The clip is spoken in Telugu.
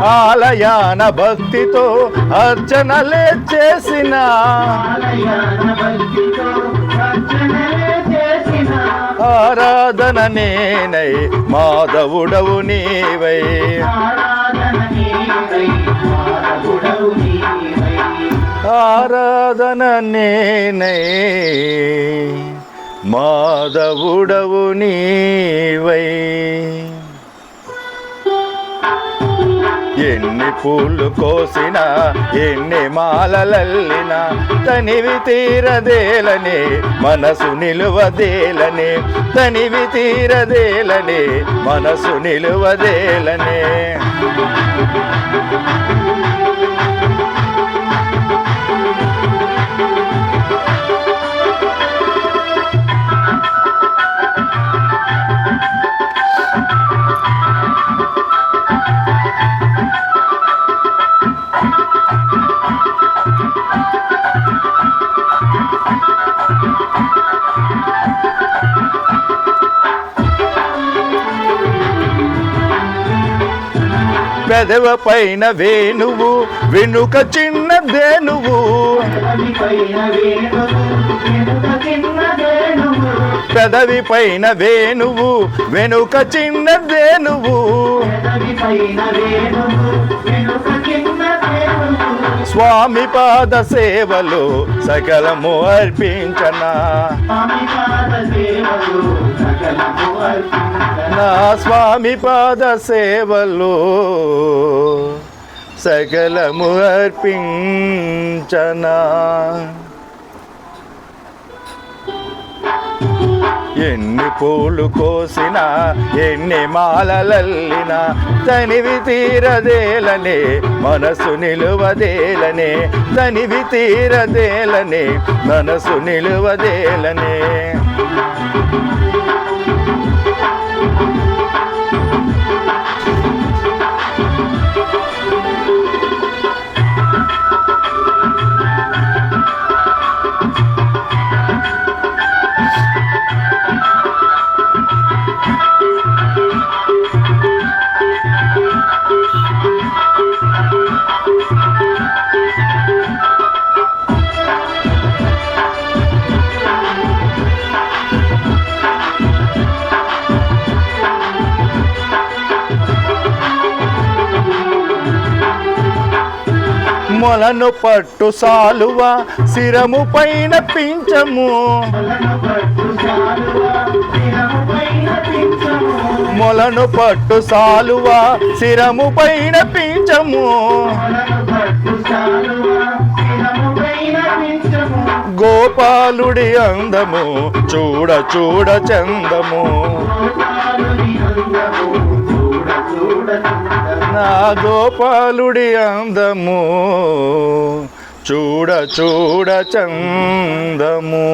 ఆలయాన భక్తితో అర్చనలే చేసిన ఆరాధన నేనై మాధవుడవు నీవై ఆరాధన నేనై మాధవుడవు నీవై ఎన్ని పూలు కోసినా ఎన్ని మాలలల్లినా తనివి తీరదేలని మనసు నిలువదేలని తనివి తీరదేలని మనసు నిలువదేలని పెదవ పైన వేణువు వెనుక చిన్నదేనువు పెదవి పైన వేణువు వెనుక చిన్నదేనువు స్వామి పాద సేవలు సకలము అర్పించనా నా స్వామి పాద సేవలు సకలము అర్పించనా ఎన్ని పూలు కోసినా ఎన్ని మాలలల్లినా తనివి తీరదేలనే మనసు నిలువదేలనే తనివి తీరదేలనే మనసు నిలువదేలనే మొలను పట్టు సాలువ శిరము పైన పించము మొలను పట్టు సాలువ శిరము పైన పించము గోపాలుడి అందము చూడ చూడ చందము నా గోపాలుడి అందము చూడ చూడ చందము